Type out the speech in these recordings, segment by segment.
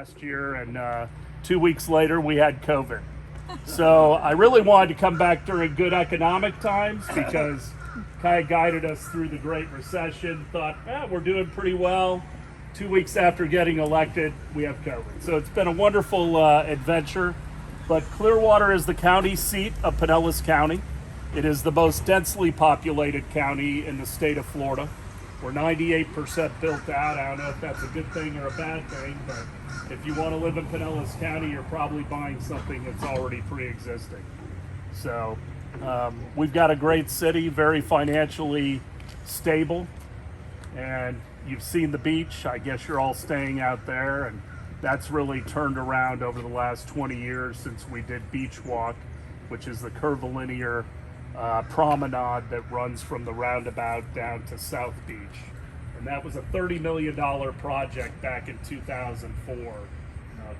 last year, and 2 weeks later we had COVID. So I really wanted to come back during good economic times because kind of guided us through the Great Recession. Thought, we're doing pretty well. 2 weeks after getting elected, we have COVID. So it's been a wonderful adventure. But Clearwater is the county seat of Pinellas County. It is the most densely populated county in the state of Florida. We're 98% built out. I don't know if that's a good thing or a bad thing, but if you want to live in Pinellas County, you're probably buying something that's already pre-existing. So we've got a great city, very financially stable, and you've seen the beach. I guess you're all staying out there, and that's really turned around over the last 20 years since we did Beach Walk, which is the curvilinear promenade that runs from the roundabout down to South Beach. And that was a $30 million project back in 2004,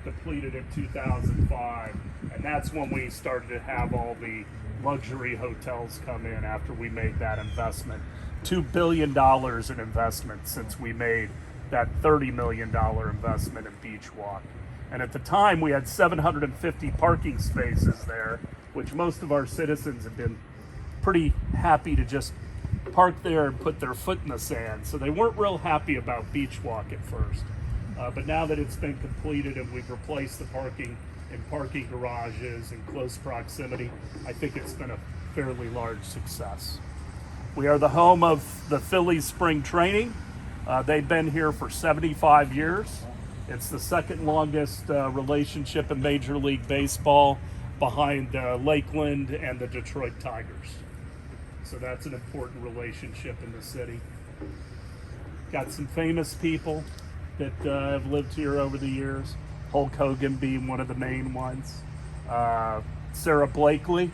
completed in 2005. And that's when we started to have all the luxury hotels come in after we made that investment. $2 billion in investment since we made that $30 million investment in Beach Walk. And at the time we had 750 parking spaces there, which most of our citizens have been pretty happy to just park there and put their foot in the sand. So they weren't real happy about Beach Walk at first. But now that it's been completed and we've replaced the parking in parking garages in close proximity, I think it's been a fairly large success. We are the home of the Phillies spring training. They've been here for 75 years. It's the second longest relationship in Major League Baseball behind Lakeland and the Detroit Tigers. So that's an important relationship in the city. Got some famous people that have lived here over the years. Hulk Hogan being one of the main ones. Sarah Blakely.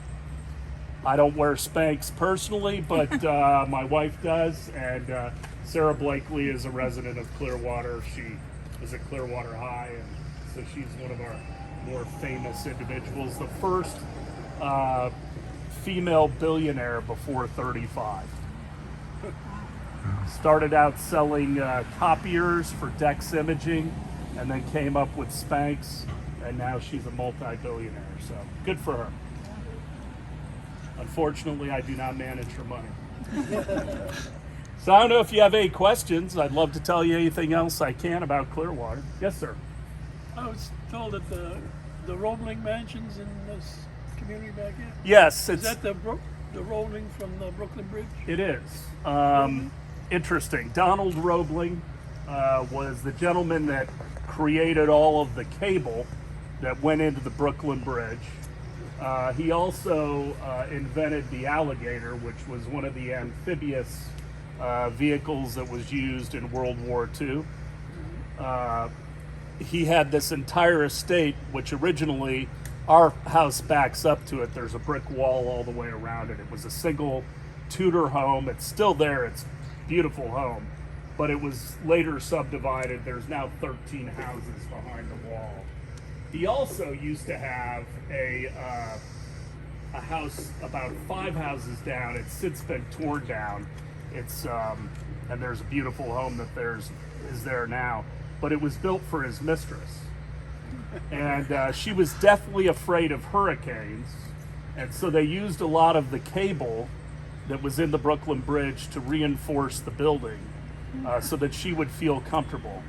I don't wear Spanx personally, but my wife does. And Sarah Blakely is a resident of Clearwater. She was at Clearwater High, and so she's one of our more famous individuals. The first female billionaire before 35. Started out selling copiers for Dex Imaging, and then came up with Spanx, and now she's a multi-billionaire. So good for her. Unfortunately, I do not manage her money. So I don't know if you have any questions. I'd love to tell you anything else I can about Clearwater. Yes, sir. I was told that the Roebling Mansion's in this community back here. Yes. Is that the Roebling from the Brooklyn Bridge? It is. Interesting. Donald Roebling was the gentleman that created all of the cable that went into the Brooklyn Bridge. He also invented the Alligator, which was one of the amphibious vehicles that was used in World War II. He had this entire estate, which originally, our house backs up to it. There's a brick wall all the way around it. It was a single Tudor home. It's still there. It's a beautiful home. But it was later subdivided. There's now 13 houses behind the wall. He also used to have a house about 5 houses down. It's since been torn down. It's and there's a beautiful home that is there now. But it was built for his mistress. And she was deathly afraid of hurricanes. And so they used a lot of the cable that was in the Brooklyn Bridge to reinforce the building so that she would feel comfortable.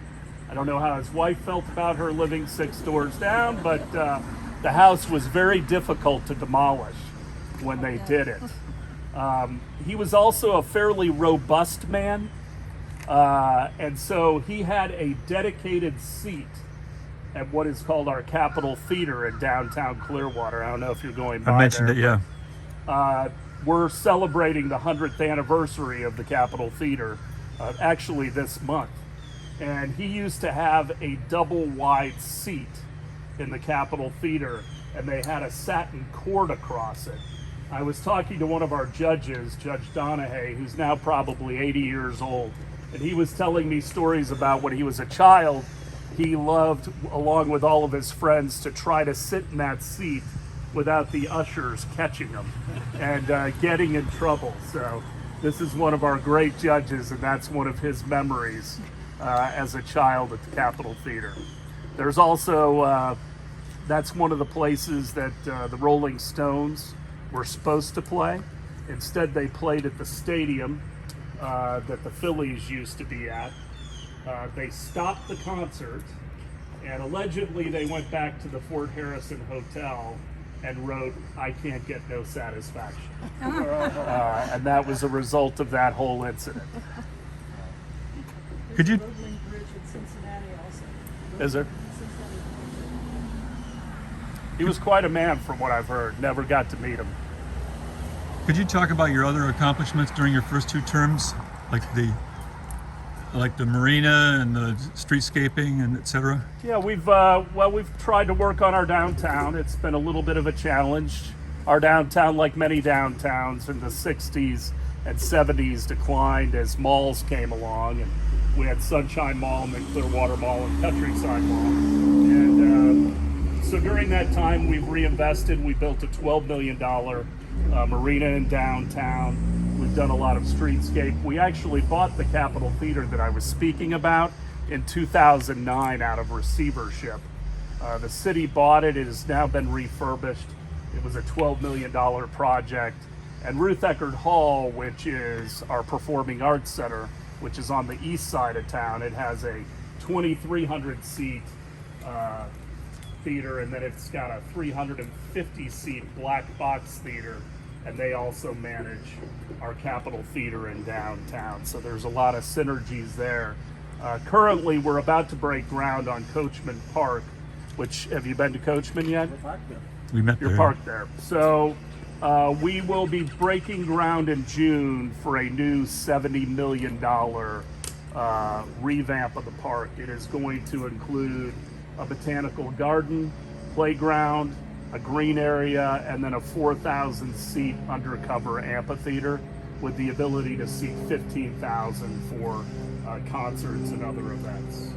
I don't know how his wife felt about her living 6 doors down, but the house was very difficult to demolish when they did it. He was also a fairly robust man, and so he had a dedicated seat at what is called our Capitol Theater in downtown Clearwater. I don't know if you're going by. I mentioned there, it, yeah. We're celebrating the 100th anniversary of the Capitol Theater, actually this month. And he used to have a double wide seat in the Capitol Theater, and they had a satin cord across it. I was talking to one of our judges, Judge Donahue, who's now probably 80 years old, and he was telling me stories about when he was a child. He loved, along with all of his friends, to try to sit in that seat without the ushers catching him and getting in trouble. So this is one of our great judges, and that's one of his memories as a child at the Capitol Theater. There's also, that's one of the places that the Rolling Stones were supposed to play. Instead, they played at the stadium that the Phillies used to be at. They stopped the concert, and allegedly they went back to the Fort Harrison Hotel and wrote, "I can't get no satisfaction." And that was a result of that whole incident. Could you? Roadling Bridge in Cincinnati also. Is there? Cincinnati. He was quite a man from what I've heard. Never got to meet him. Could you talk about your other accomplishments during your first 2 terms, like the marina and the streetscaping and etc.? Yeah, we've tried to work on our downtown. It's been a little bit of a challenge. Our downtown, like many downtowns in the 60s and 70s, declined as malls came along, and we had Sunshine Mall and then Clearwater Mall and Countryside Mall. And so during that time, we've reinvested. We built a $12 million marina in downtown. We've done a lot of streetscape. We actually bought the Capitol Theater that I was speaking about in 2009 out of receivership. The city bought it. It has now been refurbished. It was a $12 million project. And Ruth Eckerd Hall, which is our performing arts center, which is on the east side of town, it has a 2,300 seat theater, and then it's got a 350 seat black box theater, and they also manage our Capitol Theater in downtown. So there's a lot of synergies there. Currently, we're about to break ground on Coachman Park, which, have you been to Coachman yet? We met You're there. parked there. So we will be breaking ground in June for a new $70 million revamp of the park. It is going to include a botanical garden, playground, a green area, and then a 4,000 seat undercover amphitheater with the ability to seat 15,000 for concerts and other events.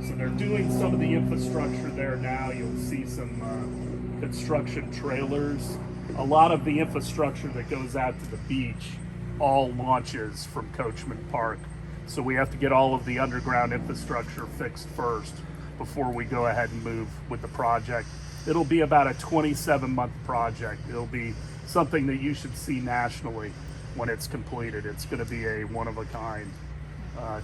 So they're doing some of the infrastructure there now. You'll see some construction trailers. A lot of the infrastructure that goes out to the beach all launches from Coachman Park. So we have to get all of the underground infrastructure fixed first before we go ahead and move with the project. It'll be about a 27-month project. It'll be something that you should see nationally when it's completed. It's going to be a one-of-a-kind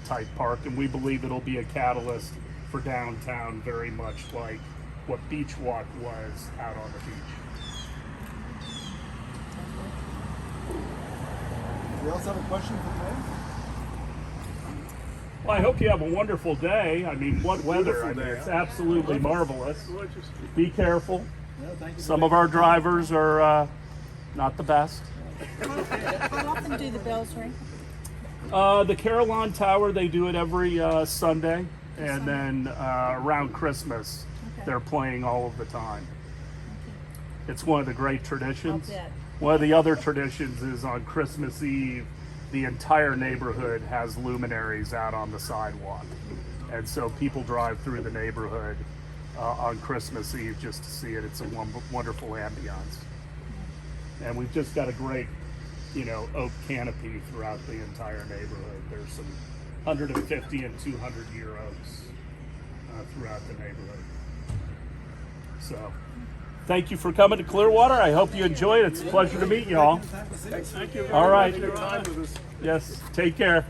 type park, and we believe it'll be a catalyst for downtown, very much like what Beach Walk was out on the beach. We also have a question for Mayor. Well, I hope you have a wonderful day. I mean, what weather? I mean, it's absolutely marvelous. Be careful. Some of our drivers are not the best. How often do the bells ring? The Carillon Tower, they do it every Sunday, and then around Christmas, they're playing all of the time. It's one of the great traditions. I'll bet. One of the other traditions is on Christmas Eve, the entire neighborhood has luminaries out on the sidewalk. And so people drive through the neighborhood on Christmas Eve just to see it. It's a wonderful ambiance. And we've just got a great, oak canopy throughout the entire neighborhood. There's some 150 and 200-year oaks throughout the neighborhood. So, thank you for coming to Clearwater. I hope you enjoyed it. It's a pleasure to meet you all. Thank you very All right. much for your time with us. Yes, take care.